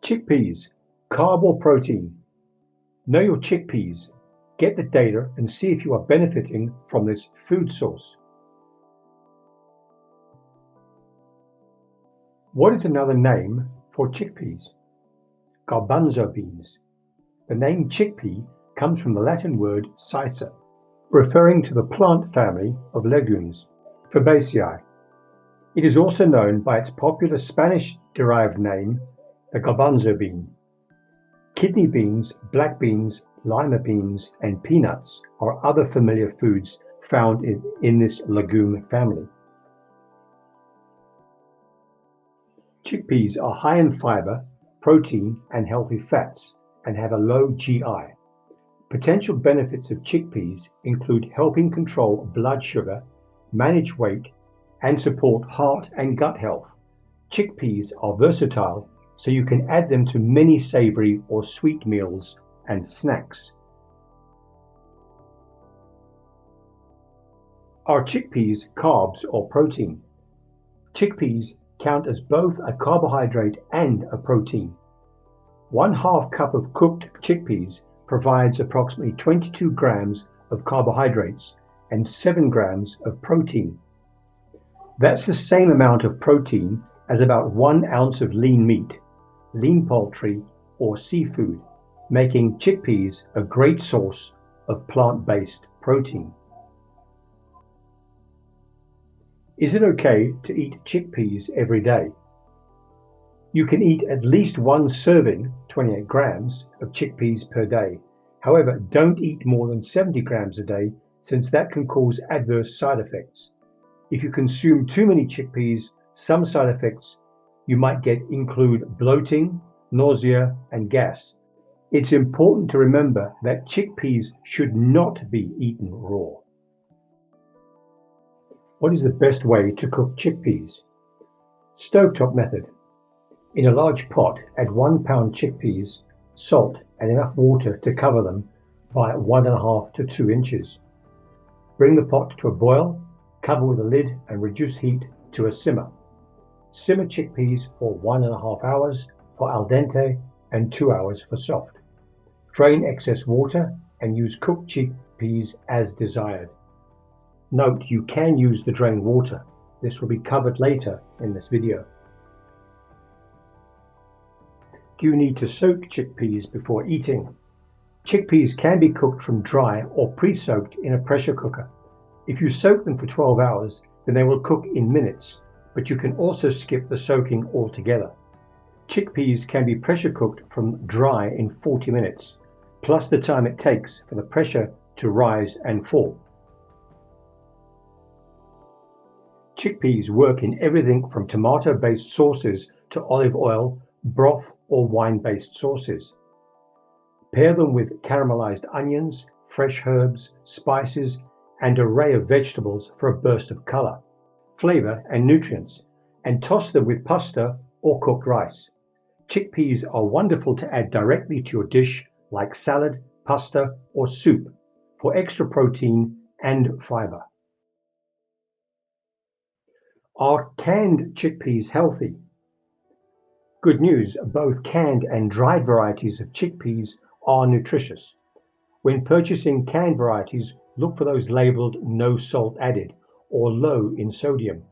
Chickpeas, carb or protein? Know your chickpeas. Get the data and see if you are benefiting from this food source. What is another name for chickpeas? Garbanzo beans. The name chickpea comes from the Latin word cicer, referring to the plant family of legumes, Fabaceae. It is also known by its popular Spanish-derived name, the garbanzo bean. Kidney beans, black beans, lima beans, and peanuts are other familiar foods found in this legume family. Chickpeas are high in fiber, protein, and healthy fats, and have a low GI. Potential benefits of chickpeas include helping control blood sugar, manage weight, and support heart and gut health. Chickpeas are versatile, so you can add them to many savory or sweet meals and snacks. Are chickpeas carbs or protein? Chickpeas count as both a carbohydrate and a protein. 1/2 cup of cooked chickpeas provides approximately 22 grams of carbohydrates and 7 grams of protein. That's the same amount of protein as about 1 ounce of lean meat, lean poultry, or seafood, making chickpeas a great source of plant-based protein. Is it okay to eat chickpeas every day? You can eat at least 1 serving, 28 grams, of chickpeas per day. However, don't eat more than 70 grams a day, since that can cause adverse side effects. If you consume too many chickpeas, some side effects you might get include bloating, nausea, and gas. It's important to remember that chickpeas should not be eaten raw. What is the best way to cook chickpeas? Stovetop method. In a large pot, add 1 pound chickpeas, salt, and enough water to cover them by 1.5 to 2 inches. Bring the pot to a boil, cover with a lid, and reduce heat to a simmer. Simmer chickpeas for 1.5 hours for al dente and 2 hours for soft. Drain excess water and use cooked chickpeas as desired. Note, you can use the drained water. This will be covered later in this video. Do you need to soak chickpeas before eating? Chickpeas can be cooked from dry or pre-soaked in a pressure cooker. If you soak them for 12 hours, then they will cook in minutes, but you can also skip the soaking altogether. Chickpeas can be pressure cooked from dry in 40 minutes, plus the time it takes for the pressure to rise and fall. Chickpeas work in everything from tomato-based sauces to olive oil, broth, or wine-based sauces. Pair them with caramelized onions, fresh herbs, spices, and an array of vegetables for a burst of color, flavor, and nutrients, and toss them with pasta or cooked rice. Chickpeas are wonderful to add directly to your dish like salad, pasta, or soup for extra protein and fiber. Are canned chickpeas healthy? Good news, both canned and dried varieties of chickpeas are nutritious. When purchasing canned varieties, look for those labeled no salt added or low in sodium.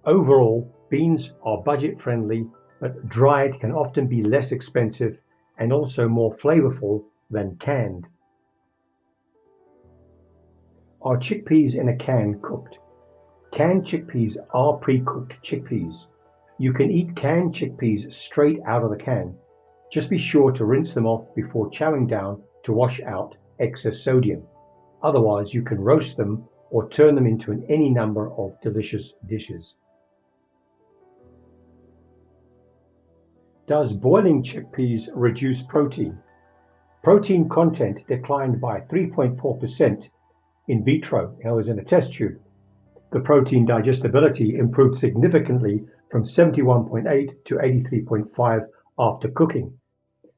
Overall, beans are budget friendly, but dried can often be less expensive and also more flavorful than canned. Are chickpeas in a can cooked? Canned chickpeas are pre-cooked chickpeas. You can eat canned chickpeas straight out of the can. Just be sure to rinse them off before chowing down to wash out excess sodium. Otherwise, you can roast them or turn them into any number of delicious dishes. Does boiling chickpeas reduce protein? Protein content declined by 3.4% in vitro, in a test tube. The protein digestibility improved significantly from 71.8 to 83.5 after cooking.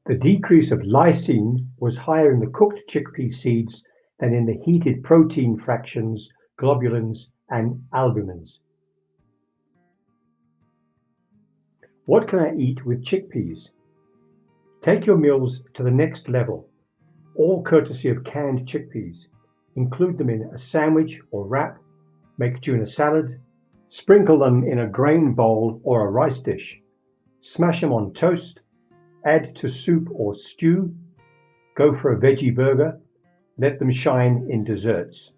The decrease of lysine was higher in the cooked chickpea seeds than in the heated protein fractions, globulins, and albumins. What can I eat with chickpeas? Take your meals to the next level, all courtesy of canned chickpeas. Include them in a sandwich or wrap, make tuna salad, sprinkle them in a grain bowl or a rice dish, smash them on toast, add to soup or stew, go for a veggie burger, let them shine in desserts.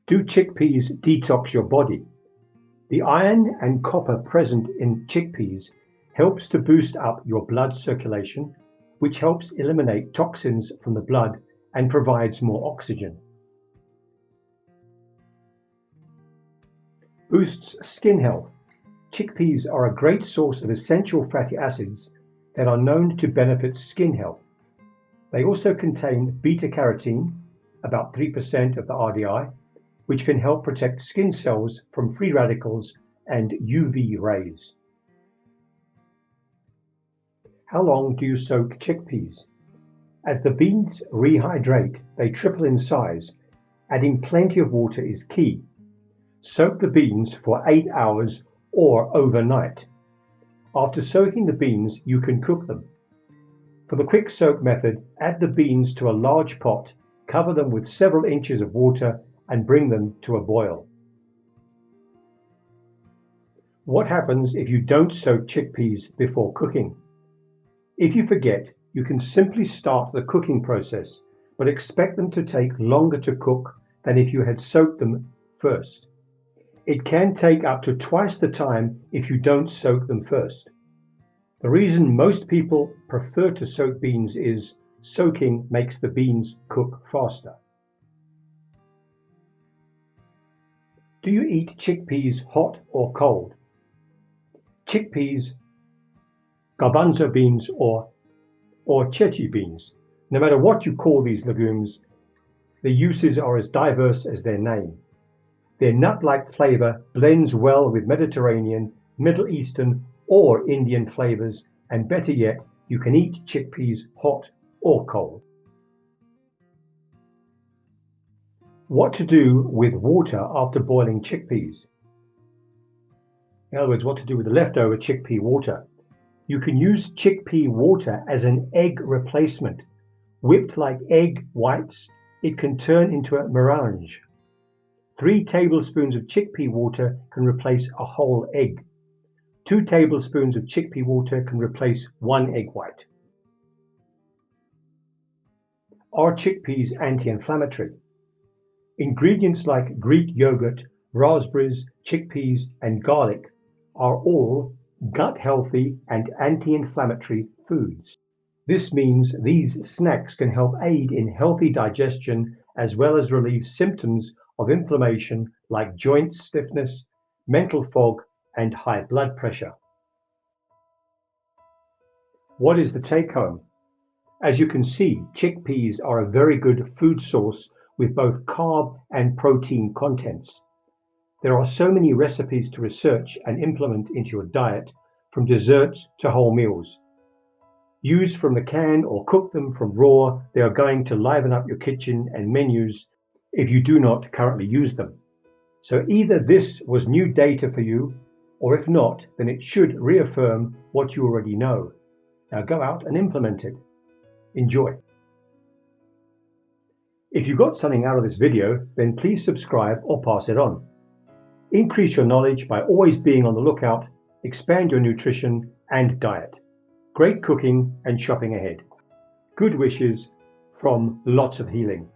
Do chickpeas detox your body? The iron and copper present in chickpeas helps to boost up your blood circulation, which helps eliminate toxins from the blood and provides more oxygen. Boosts skin health. Chickpeas are a great source of essential fatty acids that are known to benefit skin health. They also contain beta-carotene, about 3% of the RDI, which can help protect skin cells from free radicals and UV rays. How long do you soak chickpeas? As the beans rehydrate, they triple in size. Adding plenty of water is key. Soak the beans for 8 hours or overnight. After soaking the beans, you can cook them. For the quick soak method, add the beans to a large pot, cover them with several inches of water, and bring them to a boil. What happens if you don't soak chickpeas before cooking? If you forget, you can simply start the cooking process, but expect them to take longer to cook than if you had soaked them first. It can take up to twice the time if you don't soak them first. The reason most people prefer to soak beans is soaking makes the beans cook faster. Do you eat chickpeas hot or cold? Chickpeas, garbanzo beans or chechi beans. No matter what you call these legumes, the uses are as diverse as their name. Their nut-like flavor blends well with Mediterranean, Middle Eastern, or Indian flavors, and better yet, you can eat chickpeas hot or cold. What to do with water after boiling chickpeas? In other words, what to do with the leftover chickpea water. You can use chickpea water as an egg replacement. Whipped like egg whites, it can turn into a meringue. 3 tablespoons of chickpea water can replace a whole egg. 2 tablespoons of chickpea water can replace 1 egg white. Are chickpeas anti-inflammatory? Ingredients like Greek yogurt, raspberries, chickpeas, and garlic are all gut-healthy and anti-inflammatory foods. This means these snacks can help aid in healthy digestion as well as relieve symptoms of inflammation like joint stiffness, mental fog, and high blood pressure. What is the take-home? As you can see, chickpeas are a very good food source with both carb and protein contents. There are so many recipes to research and implement into your diet, from desserts to whole meals. Use from the can or cook them from raw, they are going to liven up your kitchen and menus if you do not currently use them. So either this was new data for you, or if not, then it should reaffirm what you already know. Now go out and implement it. Enjoy. If you got something out of this video, then please subscribe or pass it on. Increase your knowledge by always being on the lookout, expand your nutrition and diet. Great cooking and shopping ahead. Good wishes from Lots of Healing.